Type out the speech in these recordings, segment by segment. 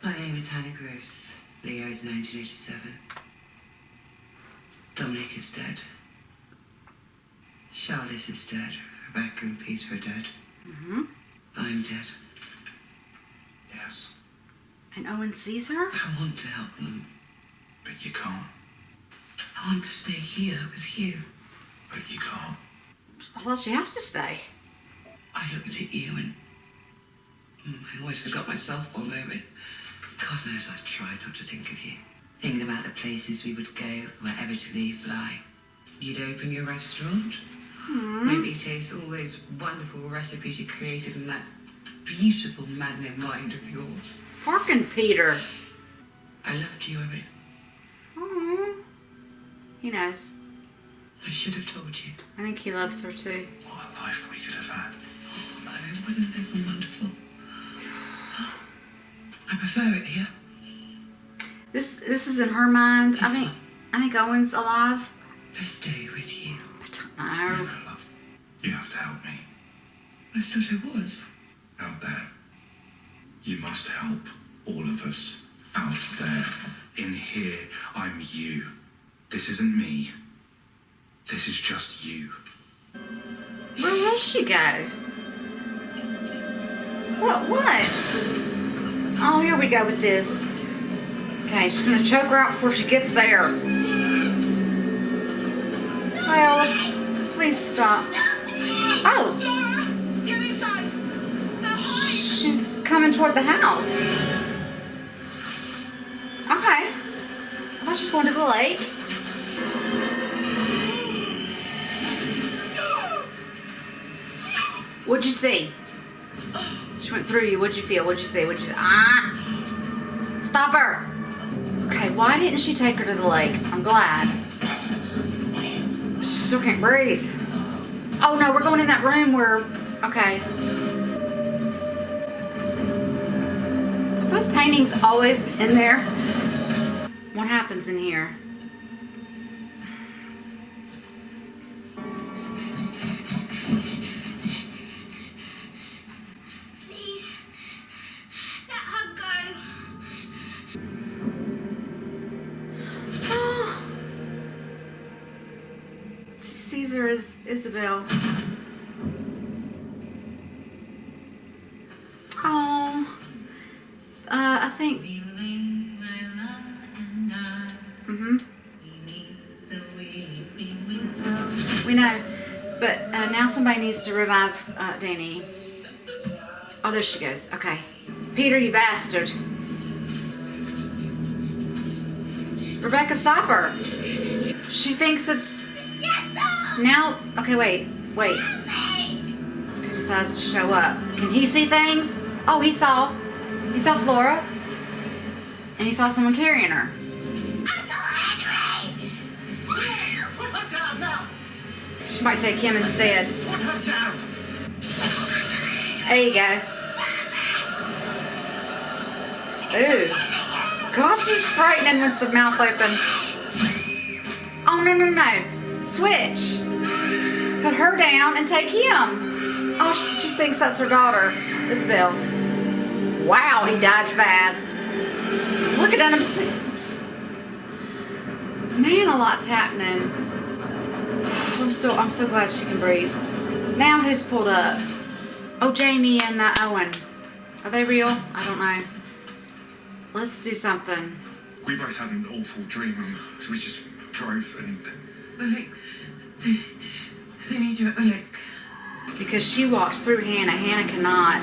My name is Hannah Gross. Leo is 1987. Dominic is dead. Charlotte is dead. Rebecca and Peter are dead. Mm-hmm. I'm dead. Yes. And Owen Caesar? I want to help them. But you can't. I want to stay here with you. But you can't. Well, she has to stay. I looked at you and I always forgot myself for a moment. God knows I've tried not to think of you. Thinking about the places we would go, wherever to leave fly. You'd open your restaurant. Maybe taste all those wonderful recipes you created in that beautiful maddening mind of yours. Fucking Peter. I loved you, Owen. Aww. He knows. I should have told you. I think he loves her too. What a life we could have had. Oh, Owen, wouldn't it be wonderful? I prefer it here. This is in her mind. This I think Owen's alive. I stay with you. I don't know. No, love. You have to help me. I thought I was. Out there. You must help all of us. Out there. In here, I'm you. This isn't me. This is just you. Where will she go? What? Oh, here we go with this. Okay, she's gonna choke her out before she gets there. Well, please stop. Oh! She's coming toward the house. Okay. I thought she was going to the lake. What'd you see? She went through you. What'd you feel? What'd you see? What'd you... Ah! Stop her! Okay, why didn't she take her to the lake? I'm glad. She still can't breathe. Oh no, we're going in that room where... Okay. Have those paintings always been there? What happens in here? Please, let her go. Oh. She sees her as Isabel. Oh. I think... We know, but now somebody needs to revive Danny. Oh, there she goes. Okay. Peter, you bastard. Rebecca, stop her. She thinks it's... Now... Okay, wait. He decides to show up. Can he see things? Oh, he saw Flora. And he saw someone carrying her. She might take him instead. There you go. Ooh. Gosh, she's frightening with the mouth open. Oh, no. Switch. Put her down and take him. Oh, she thinks that's her daughter, Isabel. Wow, he died fast. He's looking at himself. Man, a lot's happening. I'm so glad she can breathe. Now who's pulled up? Oh, Jamie and Owen. Are they real? I don't know. Let's do something. We both had an awful dream and so we just drove and... The lake. They need you at the lake. Because she walked through Hannah. Hannah cannot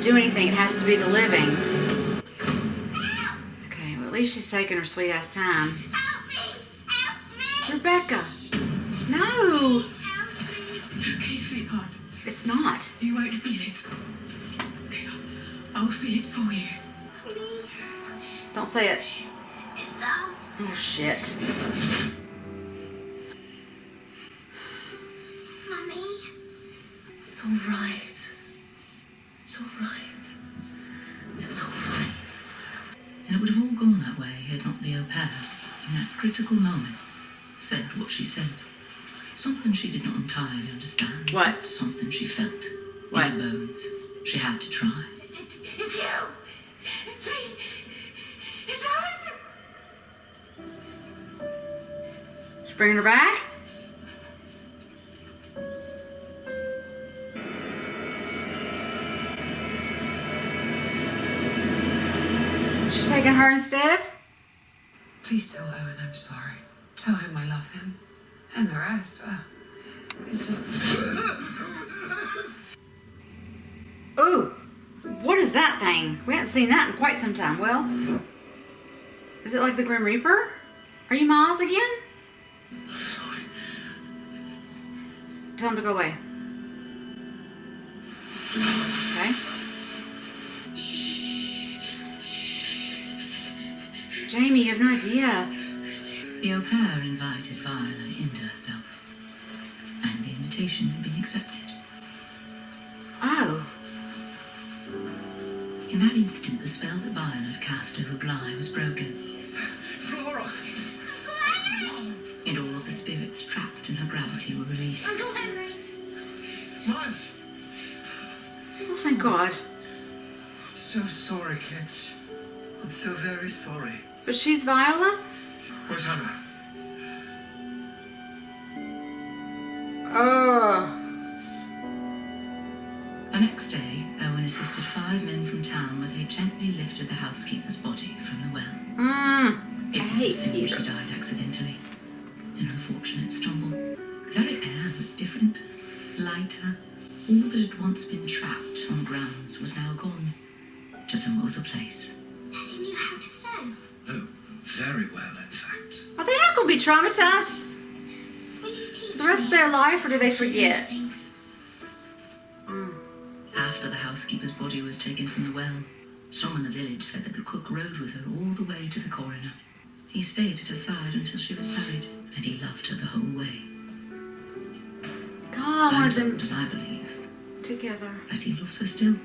do anything. It has to be the living. Okay, well at least she's taking her sweet ass time. Rebecca. No. It's okay, sweetheart. It's not. You won't feel it. Okay, I'll feel it for you. It's me. Don't say it. It's us. Oh, shit. Mummy. It's all right. It's all right. It's all right. And it would have all gone that way had not the au pair, in that critical moment, said what she said. Something she did not entirely understand. What? Something she felt. What? In her bones. She had to try. It's you. It's me. Bringing her back? She's taking her instead? Please tell Owen I'm sorry. Tell him I love him. And the rest, well, it's just... Ooh, what is that thing? We haven't seen that in quite some time. Well, is it like the Grim Reaper? Are you Miles again? Sorry. Tell him to go away. Okay. Jamie, you have no idea. The au pair invited Viola into herself, and the invitation had been accepted. Oh. In that instant, the spell that Viola had cast over Bly was broken, Flora! Uncle Henry! and all of the spirits trapped in her gravity were released. Uncle Henry! Miles! Oh, thank God. So sorry, kids. I'm so very sorry. But she's Viola? Where's Hannah? Oh. The next day, Owen assisted 5 men from town where they gently lifted the housekeeper's body from the well. I It was hate assumed Peter. she died accidentally. An unfortunate stumble. The very air was different, lighter. All that had once been trapped on the grounds was now gone to some other place. Daddy knew how to sew. Oh, very well, in fact. Are they not going to be traumatized Will you teach the rest of me their life, or do they to do forget? things? After the housekeeper's body was taken from the well, some in the village said that the cook rode with her all the way to the coroner. He stayed at her side until she was buried, and he loved her the whole way. God, I I'm wanted told, them and I believe, together. that he loves her still.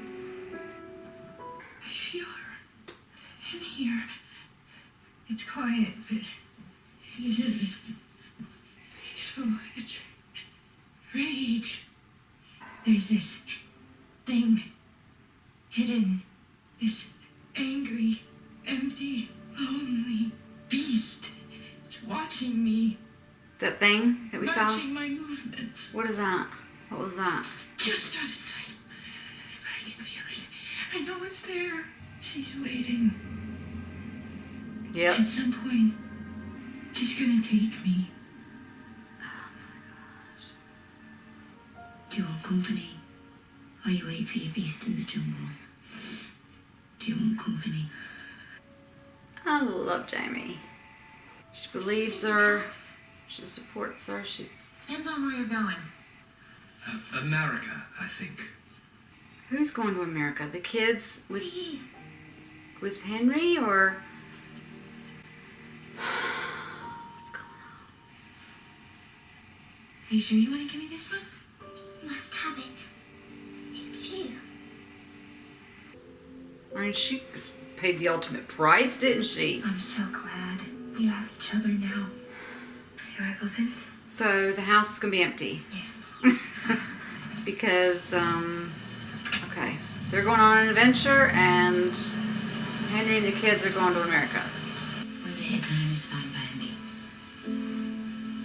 I feel her in here. It's quiet, but it isn't peaceful. It's rage. There's this thing hidden. This angry, empty, lonely beast. It's watching me, That thing that we saw? watching my movements. What is that? What was that? Just out of sight. But I can feel it. I know it's there. She's waiting. Yep. At some point, she's gonna take me. Do you want company? Or you wait for your beast in the jungle? Do you want company? I love Jamie. She believes her. She supports her. She's... Depends on where you're going. America, I think. Who's going to America? The kids with Me. Henry, or... What's going Are you sure you want to give me this one? You must have it. It's you. on? I mean, she paid the ultimate price, didn't she? I'm so glad you have each other now. You alright, Bubbins? So the house is gonna be empty. Because, okay. They're going on an adventure, and Henry and the kids are going to America. One day at a time is fine by me.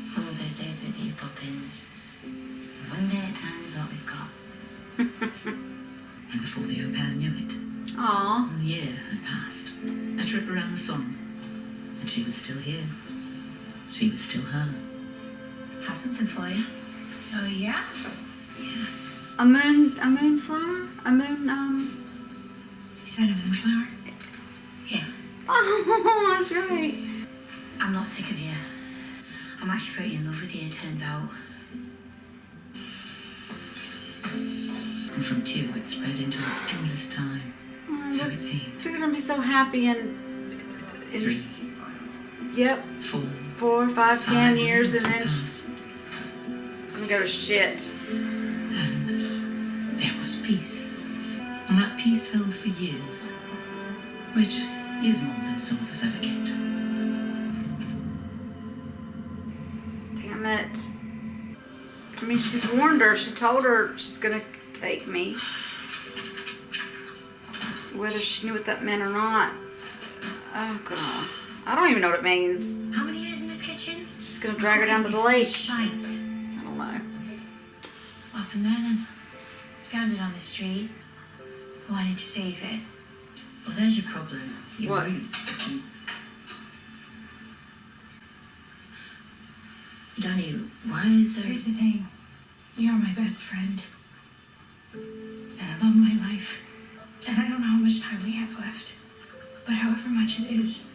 As long as those days with you, Bubbins. One day at a time is all we've got. And before the au pair knew it, Aw. a year had passed. A trip around the sun. And she was still here. She was still her. Have something for you. Oh, yeah? Yeah. A moonflower? A moon, Is that a moonflower? Yeah. Oh, that's right. I'm not sick of you. I'm actually pretty in love with you, it turns out. And from 2, it spread into an endless time. So it seemed. They're gonna be so happy in 3, yep, 4, 4, 5, 10 years, and would then pass. it's gonna go to shit. And there was peace. And that peace held for years. Which is more than some of us ever get. Damn it. I mean, she's warned her. She told her she's gonna take me. Whether she knew what that meant or not. Oh, God. I don't even know what it means. How many years in this kitchen? kitchen? Just gonna drag her down to the lake. Shite. I don't know. What happened then? Found it on the street. Wanted to save it. Well, there's your problem. Your What? roots. Danny, why is there... Here's the thing. You're my best friend. And I love my life. And I don't know how much time we have left. But however much it is,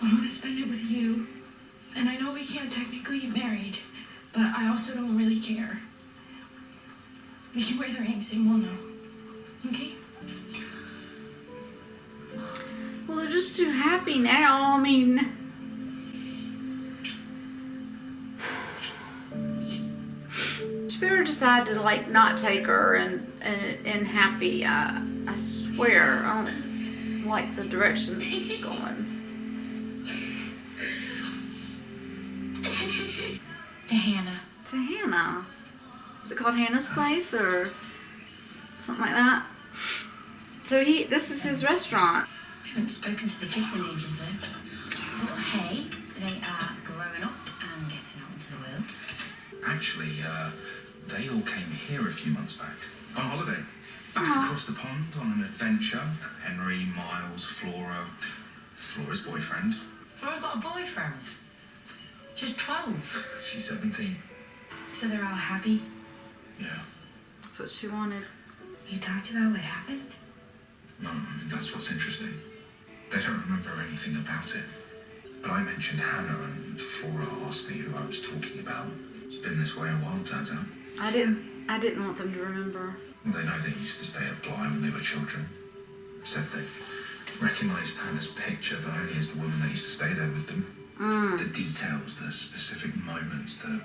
I want to spend it with you. And I know we can't technically get married, but I also don't really care. We can wear the rings and we'll know. Okay? Well, they're just too happy now. I mean, she better decide to like not take her and happy. I swear, I don't like the direction this is going. To Hannah. To Hannah. Is it called Hannah's Place or something like that? So this is his restaurant. I haven't spoken to the kids in ages, though. Oh, hey. They are growing up and getting out into the world. Actually, they all came here a few months back. On holiday. Back across the pond on an adventure. Henry, Miles, Flora. Flora's boyfriend. Flora's got a boyfriend. She's 12. She's 17. So they're all happy. Yeah. That's what she wanted. You talked about what happened? No, I mean, that's what's interesting. They don't remember anything about it. But I mentioned Hannah and Flora asked me who I was talking about. It's been this way a while, turns out. I didn't want them to remember. Well, they know they used to stay at Bly when they were children. Said they recognised Hannah's picture, but only as the woman that used to stay there with them. The details, the specific moments, the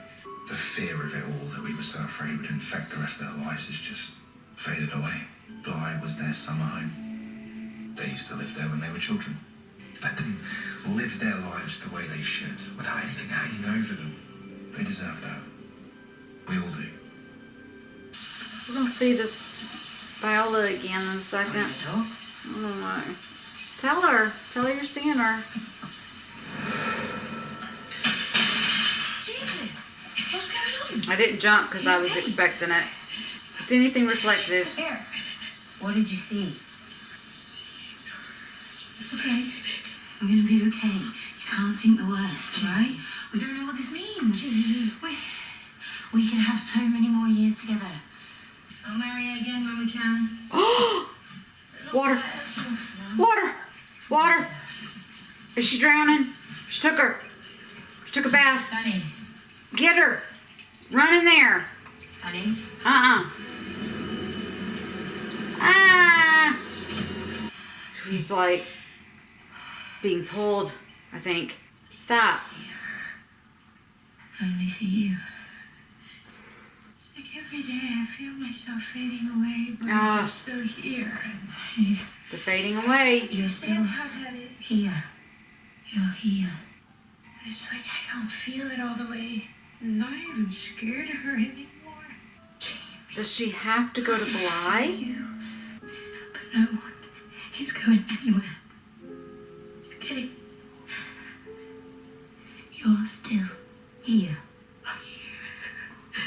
fear of it all that we were so afraid would infect the rest of their lives has just faded away. Bly was their summer home. They used to live there when they were children. Let them live their lives the way they should, without anything hanging over them. They deserve that. We all do. We're gonna see this Viola again in a second. Want to talk? I don't know. Tell her you're seeing her. Jesus! What's going on? I didn't jump because I was expecting it. If it's anything reflective. Here. What did you see? Okay. We're gonna be okay. You can't think the worst, right? We don't know what this means. We can have so many more years together. I'll marry you again when we can. Water! Water! Water! Is she drowning? She took her. She took a bath. Danny. Get her! Run in there! Danny. Ah! She's like being pulled, I think. Stop. I only see you. It's like every day I feel myself fading away, but Ah. I'm still here. They're fading away. You're still How that is. here. You're here. It's like I don't feel it all the way. I'm not even scared of her anymore. Jamie, Does she have to go to Bly? you. But no one is going anywhere. Okay? You're still here. I'm here.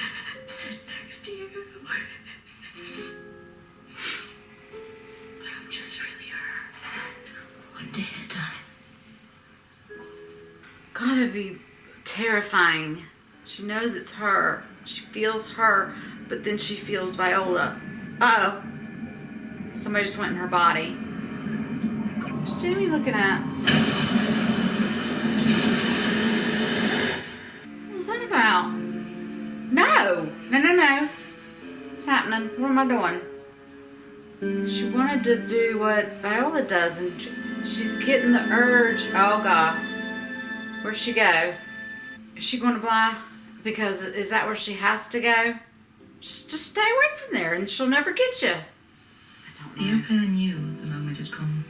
Sit next to you. But I'm just really her. One day at a time. Gotta be terrifying. She knows it's her. She feels her, but then she feels Viola. Uh-oh. Somebody just went in her body. What's Jamie looking at? What's that about? No! No. What's happening? What am I doing? She wanted to do what Viola does, and she's getting the urge. Oh, God. Where'd she go? Is she going to Bly? Because is that where she has to go? Just stay away from there, and she'll never get you. I don't The know. au pair knew the moment had come.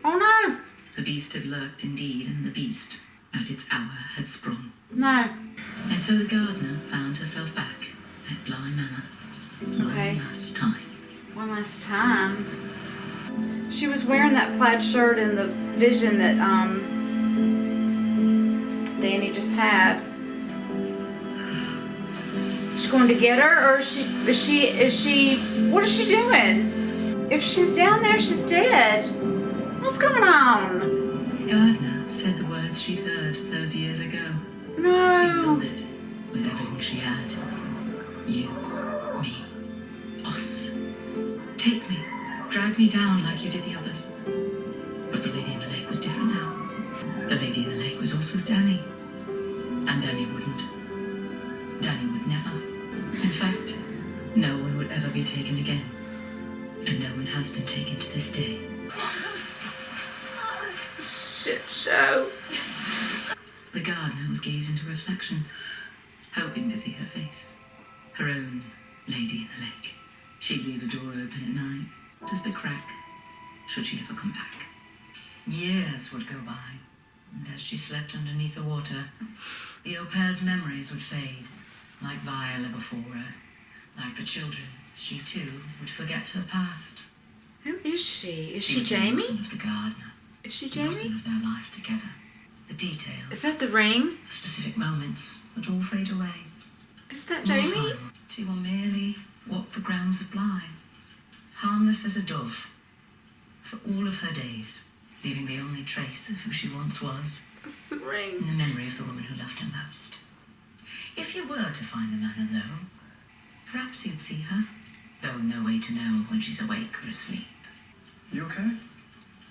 Oh, no. The beast had lurked indeed, and the beast, at its hour, had sprung. No. And so the gardener found herself back at Bly Manor. Okay. One last time. One last time. She was wearing that plaid shirt in the vision that Danny just had. She's going to get her, or is she, what is she doing? If she's down there, she's dead. What's going on? Gardner said the words she'd heard those years ago. She No. willed it with everything she had. You, me, us. Take me, drag me down like you did the others. But the lady in the lake was different now. The lady in the lake was also Danny. And Danny wouldn't. Danny would never. In fact, no one would ever be taken again. And no one has been taken to this day. Shit show. The gardener would gaze into reflections, hoping to see her face. Her own lady in the lake. She'd leave a door open at night, just a crack, should she ever come back. Years would go by, and as she slept underneath the water, the au pair's memories would fade, like Viola before her. Like the children, she too would forget her past. Who is she? Is she would be innocent Jamie? of the gardener, Is she nothing Jamie? of their life together. The details, Is that the ring? the specific moments would all fade away. Is that More Jamie? time, she will merely walk the grounds of Bly, harmless as a dove, for all of her days, leaving the only trace of who she once was It's the in ring. the memory of the woman who loved her most. If you were to find the manor, though, perhaps you'd see her, though no way to know when she's awake or asleep. You okay?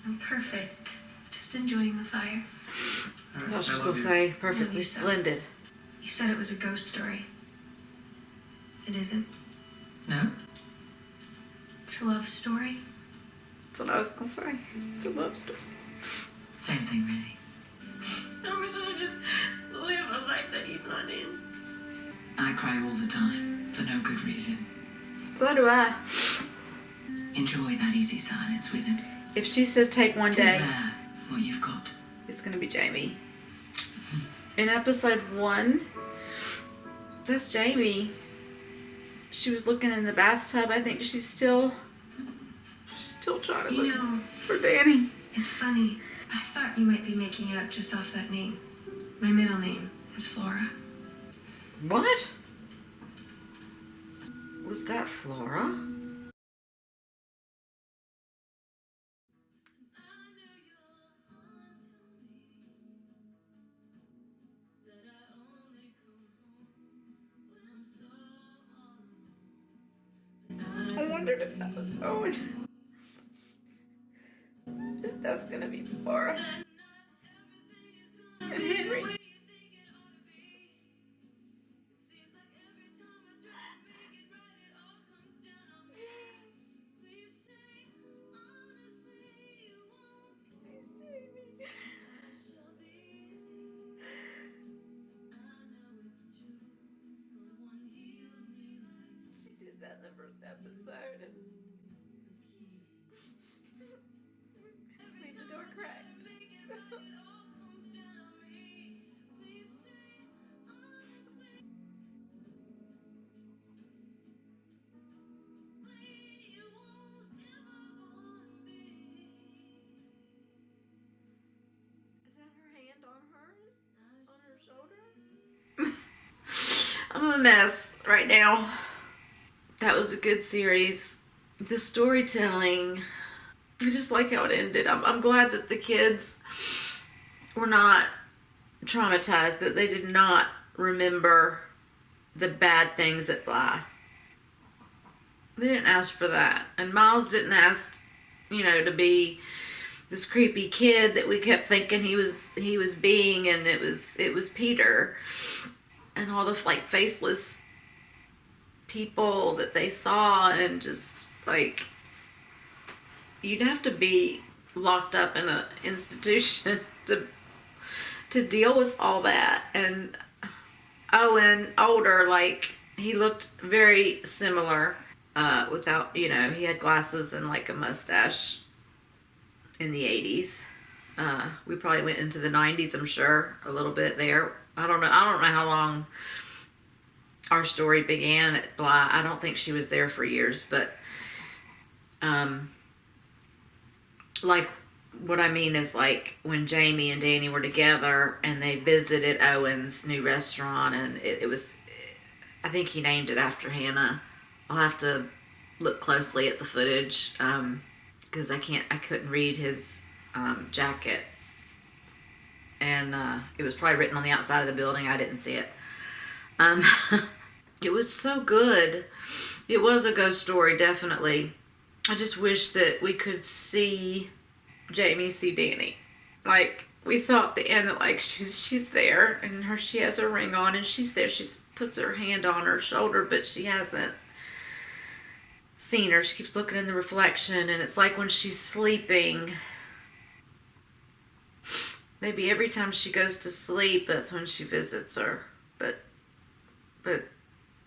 I'm perfect. Just enjoying the fire. I thought she was going to say perfectly Lisa. splendid. You said it was a ghost story. It isn't. No? It's a love story. That's what I was going to say. It's a love story. Same thing, really. No, we're supposed to just live a life that he's not in. I cry all the time, for no good reason. So do I. Enjoy that easy silence with him. If she says take one It's day, rare what you've got. it's going to be Jamie. In episode 1, that's Jamie. She was looking in the bathtub. I think she's still trying to You look know, for Danny. it's funny. I thought you might be making it up just off that name. My middle name is Flora. What? Was that Flora? I wondered if that was Owen. That's gonna be Flora. And Henry. She did that in the first episode. Leave the door cracked. Is that her hand on hers? On her shoulder? I'm a mess right now. That was a good series. The storytelling, I just like how it ended. I'm glad that the kids were not traumatized, that they did not remember the bad things at Bly. They didn't ask for that. And Miles didn't ask, to be this creepy kid that we kept thinking he was being, and it was Peter. And all the faceless people that they saw, and just you'd have to be locked up in an institution to deal with all that. And Owen, older, he looked very similar, without, he had glasses and a mustache in the 80s. We probably went into the 90s, I'm sure, a little bit there. I don't know how long our story began at Bly. I don't think she was there for years, but what I mean is like when Jamie and Danny were together and they visited Owen's new restaurant, and it was, I think he named it after Hannah. I'll have to look closely at the footage because I couldn't read his jacket, and it was probably written on the outside of the building. I didn't see it. It was so good. It was a ghost story, definitely. I just wish that we could see Jamie see Danny. Like, we saw at the end that, like, she's there, and she has her ring on, and she's there. She puts her hand on her shoulder, but she hasn't seen her. She keeps looking in the reflection, and it's like when she's sleeping, maybe every time she goes to sleep, that's when she visits her. But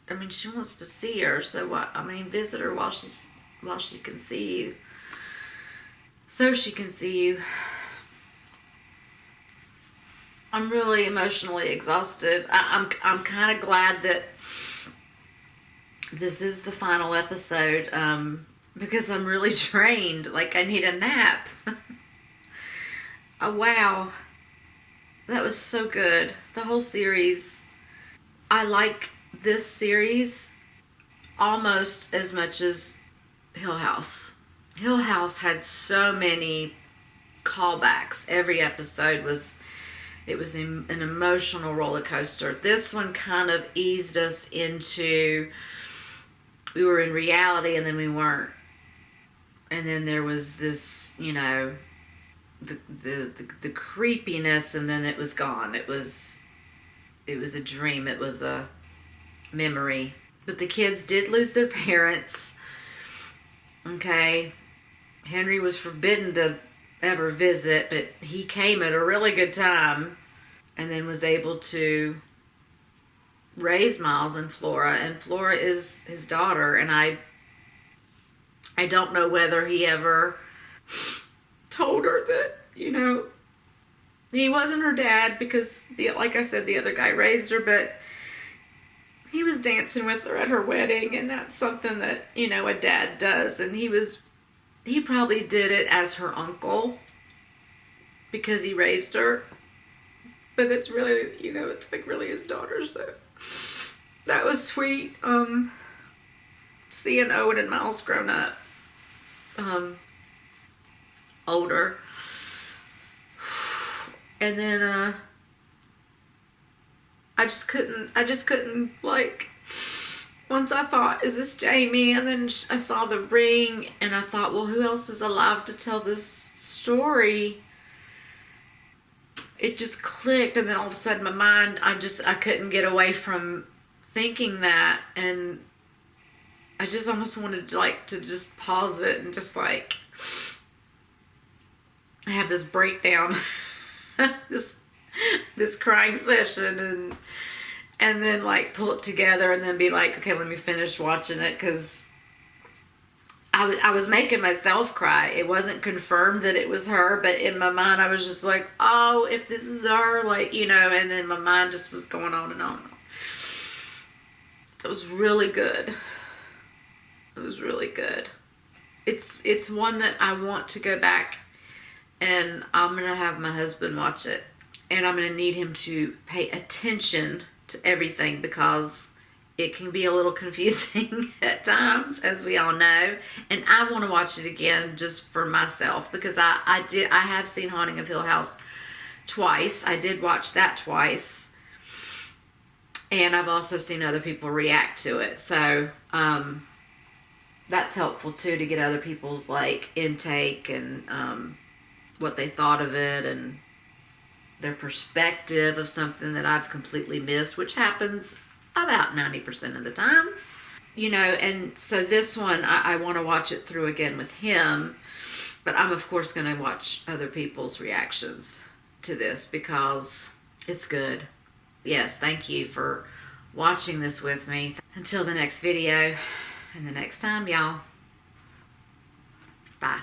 I mean, she wants to see her, so what? I mean, visit her while she can see you, so she can see you. I'm really emotionally exhausted. I'm kind of glad that this is the final episode, because I'm really drained. Like, I need a nap. Oh, wow. That was so good. The whole series. I like this series almost as much as Hill House. Hill House had so many callbacks. Every episode was an emotional roller coaster. This one kind of eased us into, we were in reality and then we weren't. And then there was this, you know, the creepiness, and then it was gone. It was a dream. It was a memory. But the kids did lose their parents. Okay. Henry was forbidden to ever visit, but he came at a really good time and then was able to raise Miles and Flora. And Flora is his daughter, and I don't know whether he ever told her that, you know, he wasn't her dad because, like I said, the other guy raised her, but he was dancing with her at her wedding, and that's something that, you know, a dad does. And he probably did it as her uncle because he raised her, but it's really, you know, it's like really his daughter. So that was sweet. Seeing Owen and Miles grown up, older. And then, I just couldn't, like, once I thought, is this Jamie? And then I saw the ring, and I thought, well, who else is alive to tell this story? It just clicked, and then all of a sudden my mind, I couldn't get away from thinking that, and I just almost wanted to just pause it and just, like, I have this breakdown, this crying session, and then, like, pull it together and then be like, okay, let me finish watching it, because I was making myself cry. It wasn't confirmed that it was her, but in my mind I was just like, oh, if this is her, like, you know, and then my mind just was going on and on and on. It was really good. It was really good. It's one that I want to go back, and I'm going to have my husband watch it, and I'm going to need him to pay attention to everything, because it can be a little confusing at times, as we all know. And I want to watch it again just for myself, because I have seen Haunting of Hill House twice. I did watch that twice, and I've also seen other people react to it. So that's helpful too, to get other people's, like, intake and what they thought of it and their perspective of something that I've completely missed, which happens about 90% of the time, you know. And so this one, I want to watch it through again with him, but I'm of course going to watch other people's reactions to this, because it's good. Yes, thank you for watching this with me. Until the next video and the next time, y'all. Bye.